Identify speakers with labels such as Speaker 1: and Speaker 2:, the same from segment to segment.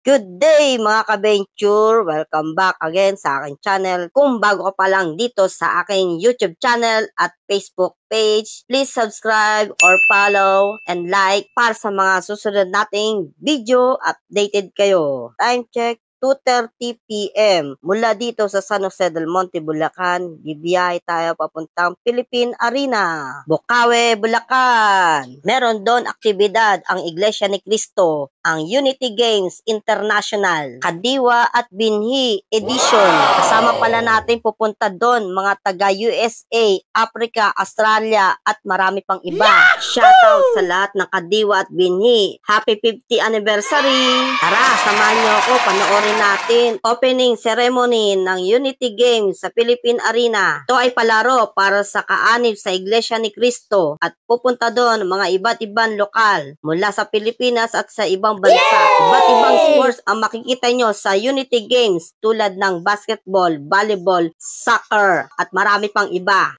Speaker 1: Good day mga ka-venture! Welcome back again sa aking channel. Kung bago ka pa lang dito sa aking YouTube channel at Facebook page, please subscribe or follow and like para sa mga susunod nating video updated kayo. Time check 2:30 PM. Mula dito sa San Jose del Monte, Bulacan, bibiyahe tayo papuntang Philippine Arena, Bocaue, Bulacan. Meron doon aktibidad ang Iglesia ni Cristo, ang Unity Games International, Kadiwa at Binhi Edition. Kasama pala natin pupunta doon mga taga USA, Africa, Australia at marami pang iba. Shoutout sa lahat ng Kadiwa at Binhi. Happy 50th anniversary! Tara, samahan niyo ako, panoorin natin opening ceremony ng Unity Games sa Philippine Arena. Ito ay palaro para sa kaanib sa Iglesia ni Cristo at pupunta doon mga iba't ibang lokal mula sa Pilipinas at sa ibang bansa. Iba't ibang sports ang makikita nyo sa Unity Games tulad ng basketball, volleyball, soccer at marami pang iba.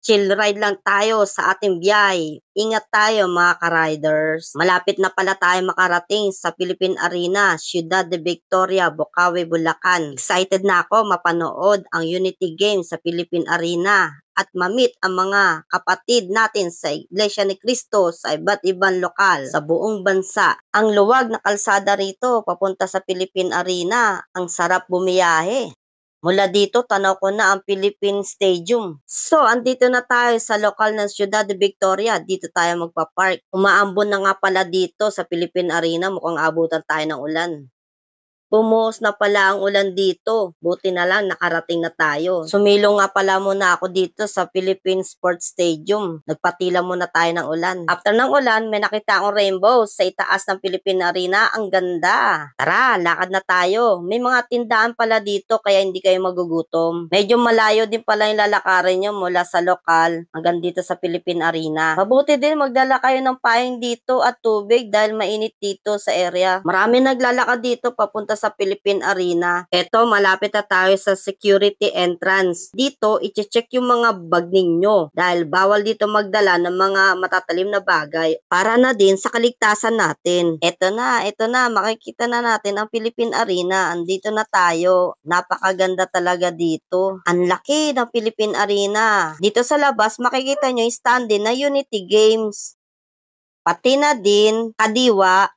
Speaker 1: Chill ride lang tayo sa ating biyahe. Ingat tayo mga ka-riders. Malapit na pala tayo makarating sa Philippine Arena, Ciudad de Victoria, Bocaue, Bulacan. Excited na ako mapanood ang Unity Games sa Philippine Arena at ma-meet ang mga kapatid natin sa Iglesia ni Cristo sa iba't ibang lokal sa buong bansa. Ang luwag na kalsada rito papunta sa Philippine Arena, ang sarap bumiyahe. Mula dito, tanaw ko na ang Philippine Stadium. So, andito na tayo sa lokal ng Ciudad de Victoria. Dito tayo magpa-park. Umaambon na nga pala dito sa Philippine Arena. Mukhang abutan tayo ng ulan. Bumuhos na pala ang ulan dito. Buti na lang nakarating na tayo. Sumilong nga pala muna ako dito sa Philippine Sports Stadium. Nagpatila muna tayo ng ulan. After ng ulan, may nakita akong rainbow sa itaas ng Philippine Arena. Ang ganda. Tara, lakad na tayo. May mga tindahan pala dito kaya hindi kayo magugutom. Medyo malayo din pala yung lalakarin nyo mula sa lokal hanggang dito sa Philippine Arena. Mabuti din magdala kayo ng payong dito at tubig dahil mainit dito sa area. Marami naglalakad dito papunta sa Philippine Arena. Eto, malapit na tayo sa security entrance. Dito, i-check yung mga bag ninyo dahil bawal dito magdala ng mga matatalim na bagay para na din sa kaligtasan natin. Eto na, makikita na natin ang Philippine Arena. Andito na tayo. Napakaganda talaga dito. Ang laki ng Philippine Arena. Dito sa labas, makikita nyo yung stand din na Unity Games. Pati na din, Kadiwa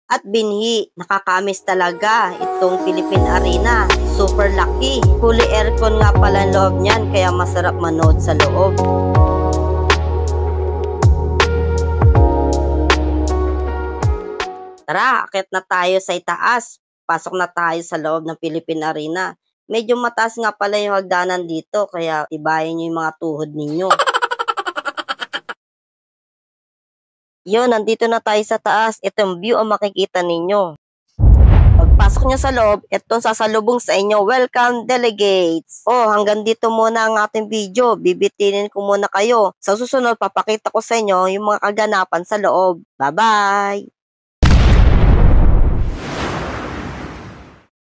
Speaker 1: at Binhi. Nakakamis talaga itong Philippine Arena. Super lucky. Fully aircon nga pala ang loob niyan kaya masarap manood sa loob. Tara, akit na tayo sa itaas. Pasok na tayo sa loob ng Philippine Arena. Medyo mataas nga pala yung hagdanan dito kaya tibayin nyo yung mga tuhod ninyo. Yun, nandito na tayo sa taas. Itong view ang makikita ninyo. Pagpasok nyo sa loob, itong sasalubong sa inyo. Welcome, delegates! Hanggang dito muna ang ating video. Bibitinin ko muna kayo. Sa susunod, papakita ko sa inyo yung mga kaganapan sa loob. Bye-bye!